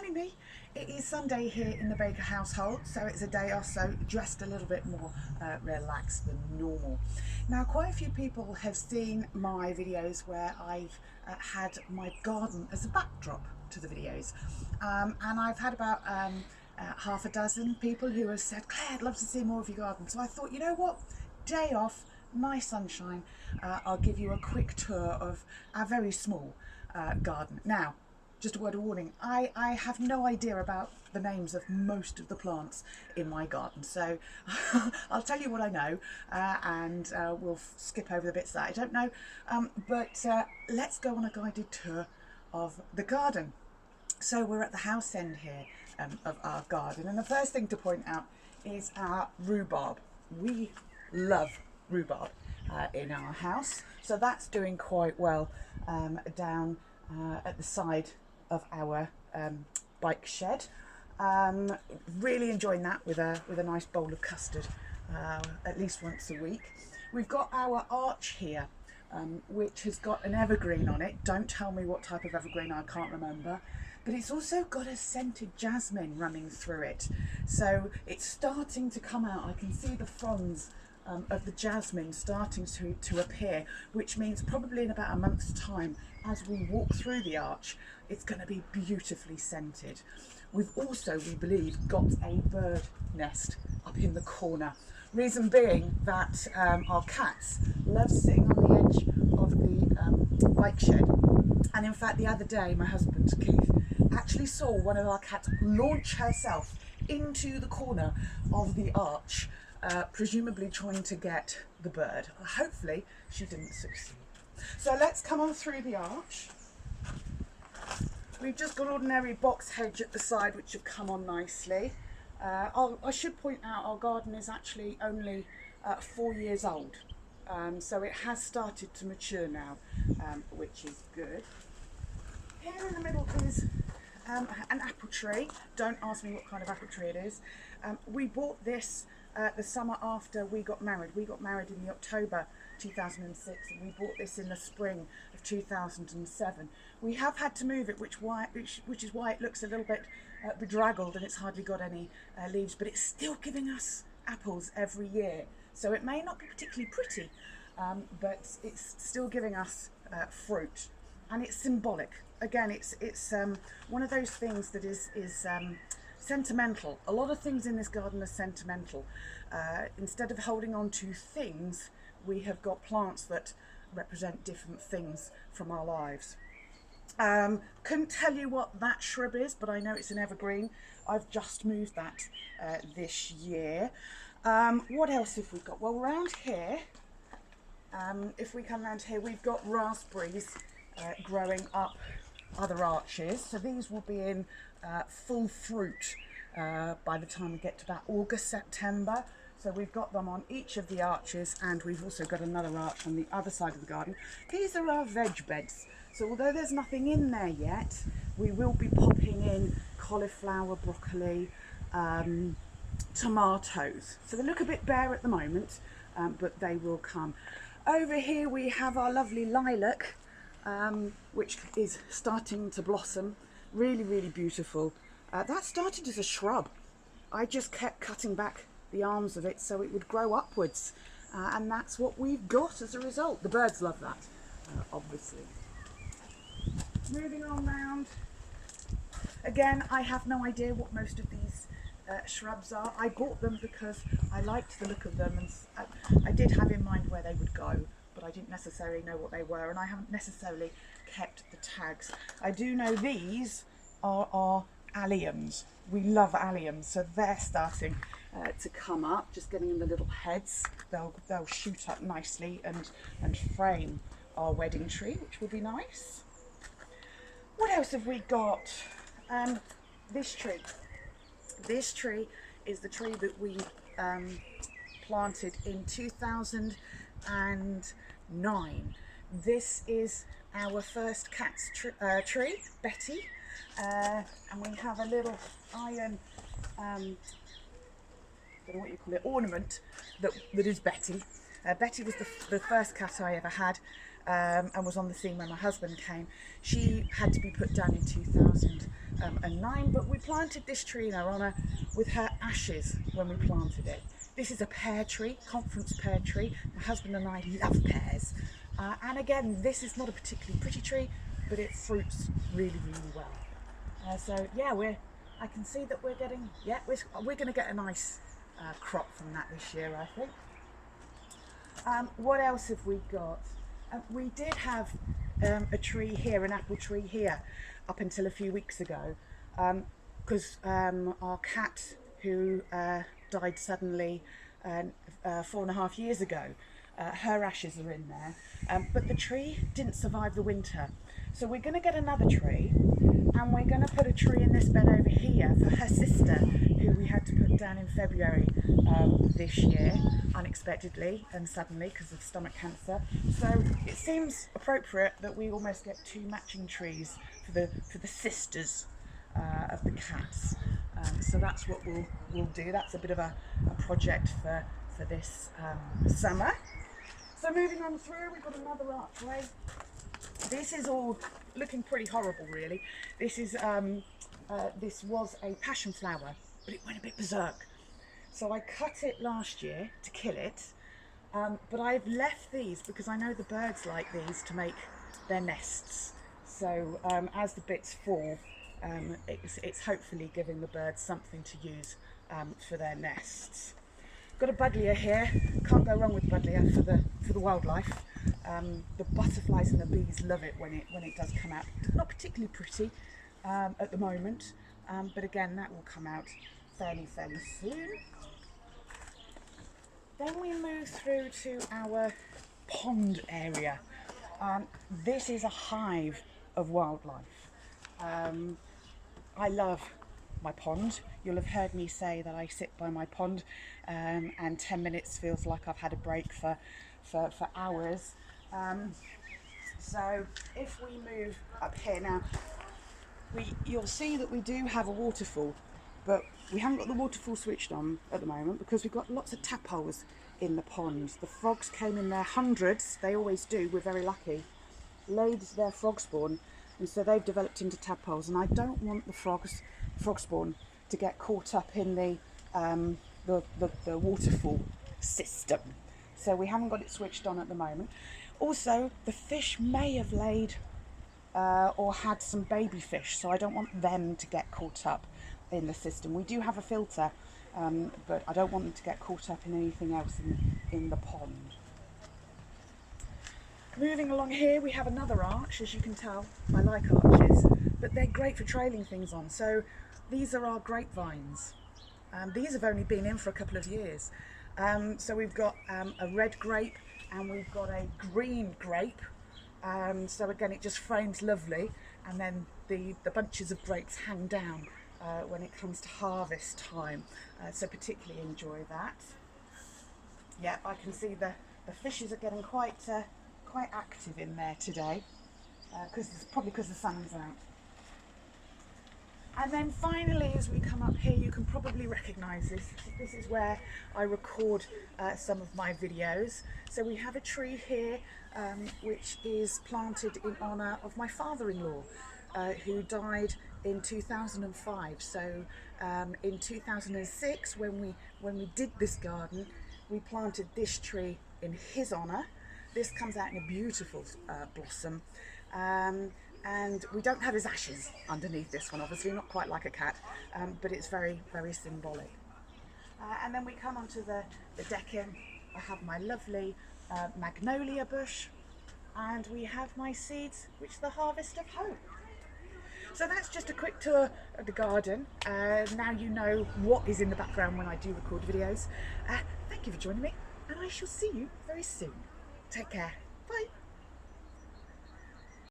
joining me. It is Sunday here in the Baker household, so it's a day off, so dressed a little bit more relaxed than normal. Now, quite a few people have seen my videos where I've had my garden as a backdrop to the videos, and I've had about half a dozen people who have said, Claire, I'd love to see more of your garden. So I thought, you know what, day off, nice sunshine, I'll give you a quick tour of our very small garden. Now, just a word of warning, I have no idea about the names of most of the plants in my garden, so I'll tell you what I know, and we'll skip over the bits that I don't know, but let's go on a guided tour of the garden. So we're at the house end here of our garden, and the first thing to point out is our rhubarb. We love rhubarb in our house, so that's doing quite well down at the side of our bike shed. Really enjoying that with a nice bowl of custard at least once a week. We've got our arch here, which has got an evergreen on it. Don't tell me what type of evergreen, I can't remember, but it's also got a scented jasmine running through it, so it's starting to come out. I can see the fronds of the jasmine starting to appear, which means probably in about a month's time, as we walk through the arch, it's going to be beautifully scented. We've also, we believe, got a bird nest up in the corner. Reason being that our cats love sitting on the edge of the bike shed. And in fact, the other day, my husband, Keith, actually saw one of our cats launch herself into the corner of the arch, presumably trying to get the bird. Hopefully she didn't succeed. So let's come on through the arch. We've just got ordinary box hedge at the side, which have come on nicely. I should point out our garden is actually only 4 years old, so it has started to mature now, which is good. Here in the middle is an apple tree. Don't ask me what kind of apple tree it is. We bought this the summer after we got married. We got married in the October 2006, and we bought this in the spring of 2007. We have had to move it, which is why it looks a little bit bedraggled and it's hardly got any leaves, but it's still giving us apples every year. So it may not be particularly pretty, but it's still giving us fruit, and it's symbolic. Again, it's one of those things that is sentimental. A lot of things in this garden are sentimental. Instead of holding on to things, we have got plants that represent different things from our lives. Couldn't tell you what that shrub is, but I know it's an evergreen. I've just moved that this year. What else have we got? Well, around here, if we come around here, we've got raspberries growing up other arches. So these will be in full fruit by the time we get to about August, September. So we've got them on each of the arches, and we've also got another arch on the other side of the garden. These are our veg beds. So although there's nothing in there yet, we will be popping in cauliflower, broccoli, tomatoes. So they look a bit bare at the moment, but they will come. Over here we have our lovely lilac, which is starting to blossom. Really, really beautiful. That started as a shrub. I just kept cutting back the arms of it so it would grow upwards, and that's what we've got as a result. The birds love that, obviously. Moving on round. Again, I have no idea what most of these shrubs are. I bought them because I liked the look of them, and I did have in mind where they would go, but I didn't necessarily know what they were, and I haven't necessarily kept the tags. I do know these are alliums. We love alliums, so they're starting to come up, just getting in the little heads. They'll shoot up nicely and frame our wedding tree, which will be nice. What else have we got? This tree. This tree is the tree that we planted in 2009. This is our first cat's tree, Betty, and we have a little iron, I don't know what you call it, ornament that is Betty. Betty was the first cat I ever had, and was on the scene when my husband came. She had to be put down in 2000 2009, but we planted this tree in her honour with her ashes when we planted it. This is a pear tree, conference pear tree. My husband and I love pears. And again, this is not a particularly pretty tree, but it fruits really, really well. So yeah, I can see that we're getting, yeah, we're going to get a nice crop from that this year, I think. What else have we got? We did have a tree here, an apple tree here, up until a few weeks ago, because our cat, who died suddenly 4.5 years ago, her ashes are in there, but the tree didn't survive the winter. So we're going to get another tree, and we're going to put a tree in this bed over here for her sister, who we had to put down in February this year, unexpectedly and suddenly because of stomach cancer. So it seems appropriate that we almost get 2 matching trees for the sisters of the cats. So that's what we'll do. That's a bit of a project for this summer. So moving on through, we've got another archway. This is all looking pretty horrible, really. This was a passion flower, but it went a bit berserk. So I cut it last year to kill it, but I've left these because I know the birds like these to make their nests. So as the bits fall, it's hopefully giving the birds something to use for their nests. Got a buddleia here. Can't go wrong with buddleia for the wildlife. The butterflies and the bees love it when it does come out. Not particularly pretty at the moment, but again, that will come out fairly soon. Then we move through to our pond area. This is a hive of wildlife. I love my pond. You'll have heard me say that I sit by my pond and 10 minutes feels like I've had a break for hours. So if we move up here now, you'll see that we do have a waterfall, but we haven't got the waterfall switched on at the moment because we've got lots of tadpoles in the pond. The frogs came in their hundreds, they always do, we're very lucky, laid their frog spawn, and so they've developed into tadpoles, and I don't want the frog spawn to get caught up in the waterfall system. So we haven't got it switched on at the moment. Also, the fish may have laid or had some baby fish, so I don't want them to get caught up in the system. We do have a filter, but I don't want them to get caught up in anything else in the pond. Moving along here, we have another arch. As you can tell, I like arches, but they're great for trailing things on. So these are our grapevines. These have only been in for a couple of years. So we've got a red grape and we've got a green grape. So again, it just frames lovely, and then the bunches of grapes hang down when it comes to harvest time. So particularly enjoy that. Yeah, I can see the fishes are getting quite active in there today, probably because the sun's out. And then finally, as we come up here, you can probably recognise this. This is where I record some of my videos. So we have a tree here which is planted in honour of my father-in-law who died in 2005. So in 2006, when we did this garden, we planted this tree in his honour. This comes out in a beautiful blossom. And we don't have his ashes underneath this one, obviously, not quite like a cat, but it's very, very symbolic. And then we come onto the decking. I have my lovely magnolia bush, and we have my seeds, which are the harvest of hope. So that's just a quick tour of the garden. Now you know what is in the background when I do record videos. Thank you for joining me, and I shall see you very soon. Take care. Bye.